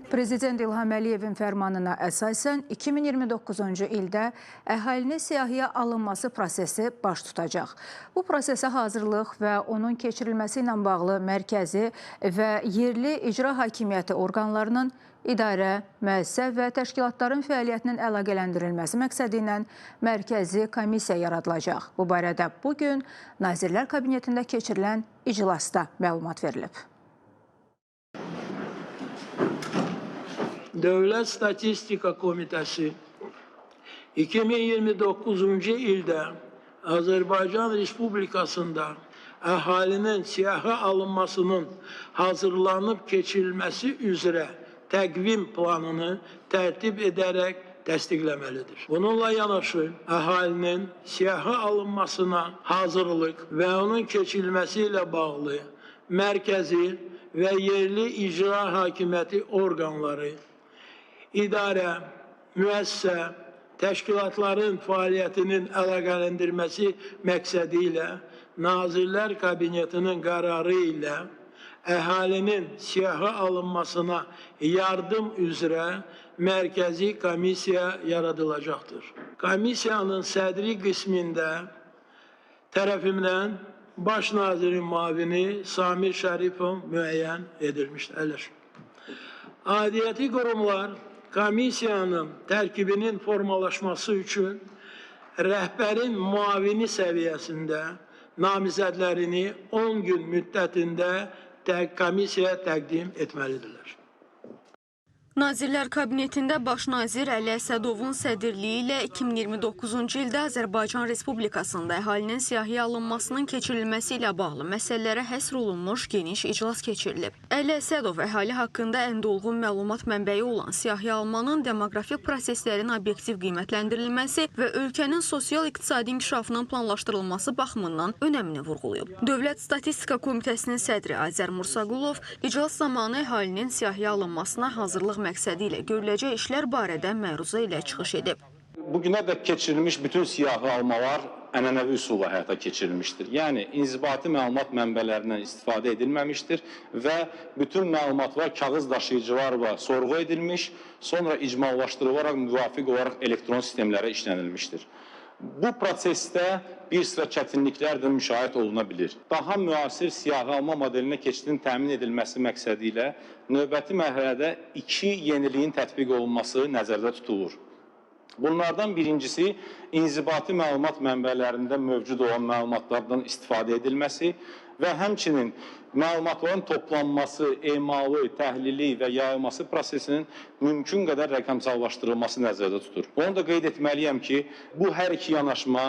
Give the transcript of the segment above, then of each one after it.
Prezident İlham Əliyevin fərmanına əsasən 2029-cu ildə əhalinin siyahıya alınması prosesi baş tutacaq. Bu prosesə hazırlıq və onun keçirilməsi ilə bağlı mərkəzi və yerli icra hakimiyyəti orqanlarının idarə, müəssisə və təşkilatların fəaliyyətinin əlaqələndirilməsi məqsədi ilə mərkəzi komissiya yaradılacaq. Bu barədə bugün Nazirlər Kabinetində keçirilən iclasda məlumat verilib. Dövlət Statistika Komitəsi 2029-cu ildə Azərbaycan Respublikasında əhalinin siyahı alınmasının hazırlanıb keçirilməsi üzrə təqvim planını tərtib edərək təsdiqləməlidir. Bununla yanaşı, əhalinin siyahı alınmasına hazırlıq və onun keçirilməsi ilə bağlı mərkəzi və yerli icra hakimiyyəti orqanları, idarə, müəssisə, təşkilatların fəaliyyətinin əlaqələndirməsi məqsədi ilə Nazirlər Kabinetinin qərarı ilə əhalinin siyahı alınmasına yardım üzrə mərkəzi komissiya yaradılacaqdır. Komissiyanın sədri qismində tərəfimdən Baş nazirin müavini Samir Şərifov müəyyən edilmişdir. Aidiyyəti qurumlar komissiyanın tərkibinin formalaşması üçün rəhbərin müavini səviyyəsində namizədlərini 10 gün müddətində komissiyaya təqdim etməlidirlər. Nazirlər Kabinetində Baş nazir Əli Əsədovun sədrliyi ilə 2029-cu ildə Azərbaycan Respublikasında əhalinin siyahıya alınmasının keçirilməsi ilə bağlı məsələlərə həsr olunmuş geniş iclas keçirilib. Əli Əsədov əhali haqqında ən dolğun məlumat mənbəyi olan siyahıya almanın demoqrafik proseslərin obyektiv qiymətləndirilməsi və ölkənin sosial-iqtisadi inkişafının planlaşdırılması baxımından önəmini vurğulayıb. Dövlət Statistika Komitəsinin sədri Azər Mursaqulov iclas zamanı əhalinin siyahıya alınmasına hazırlıq məqsədi ilə görüləcək işlər barədə məruzə ilə çıxış edib. Bugünə də keçirilmiş bütün siyahı almalar ənənəvi üsulla həyata keçirilmişdir. Yəni, inzibati məlumat mənbələrindən istifadə edilməmişdir və bütün məlumatlar kağız daşıyıcılarla sorğu edilmiş, sonra icmallaşdırılaraq müvafiq olaraq elektron sistemlərə işlənilmişdir. Bu prosesdə bir sıra çətinliklər də müşahidə oluna bilir. Daha müasir siyahı alma modelinə keçidin təmin edilməsi məqsədi ilə növbəti mərhələdə 2 yeniliyin tətbiq olunması nəzərdə tutulur. Bunlardan birincisi, inzibati məlumat mənbələrində mövcud olan məlumatlardan istifadə edilməsi və həmçinin məlumatların toplanması, emalı, təhlili və yayılması prosesinin mümkün qədər rəqəmsallaşdırılması nəzərdə tutur. Onu da qeyd etməliyəm ki, bu hər iki yanaşma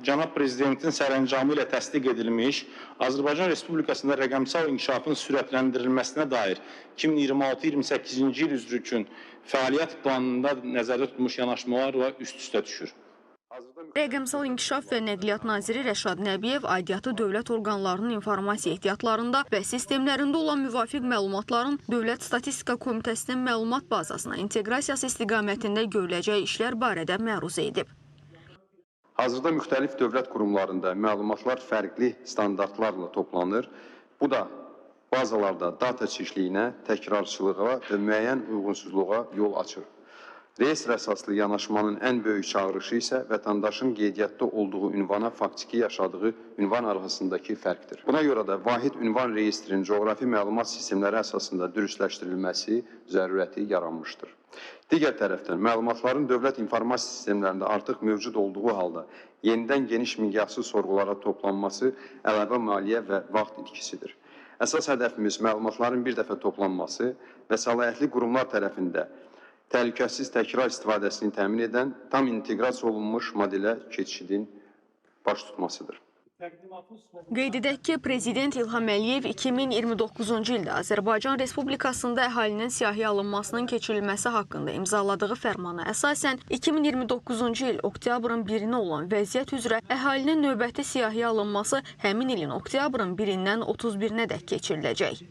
Cənab Prezidentin sərəncamı ilə təsdiq edilmiş Azərbaycan Respublikasında rəqəmsal inkişafın sürətləndirilməsinə dair 2026-28-ci il üzrü üçün fəaliyyət planında nəzərdə tutulmuş yanaşmalarla üst-üstə düşür. Rəqəmsal İnkişaf və Nəqliyyat naziri Rəşad Nəbiyev aidiyyatı dövlət orqanlarının informasiya ehtiyatlarında və sistemlərində olan müvafiq məlumatların Dövlət Statistika Komitəsinin məlumat bazasına inteqrasiyası istiqamətində görüləcək işlər barədə məruzə edib. Hazırda müxtəlif dövlət qurumlarında məlumatlar fərqli standartlarla toplanır. Bu da bazalarda data çirkliyinə, təkrarçılığa və müəyyən uyğunsuzluğa yol açır. Reyestr əsaslı yanaşmanın ən böyük çağırışı isə vətəndaşın qeydiyyatda olduğu ünvana faktiki yaşadığı ünvan arasındakı fərqdir. Buna görə də vahid ünvan reyestrinin coğrafi məlumat sistemləri əsasında dürüstləşdirilməsi zərurəti yaranmışdır. Digər tərəfdən, məlumatların dövlət informasiya sistemlərində artıq mövcud olduğu halda yenidən geniş miqyaslı sorğulara toplanması əlavə maliyyə və vaxt itkisidir. Əsas hədəfimiz məlumatların bir dəfə toplanması və səlahiyyətli qurumlar tərəfində təhlükəsiz təkrar istifadəsini təmin edən tam inteqrasiya olunmuş modelə keçidin baş tutmasıdır. Qeyd edək ki, Prezident İlham Əliyev 2029-cu ildə Azərbaycan Respublikasında əhalinin siyahıya alınmasının keçirilməsi haqqında imzaladığı fərmana əsasən 2029-cu il oktyabrın 1-nə olan vəziyyət üzrə əhalinin növbəti siyahıya alınması həmin ilin oktyabrın 1-dən 31-nə dək keçiriləcək.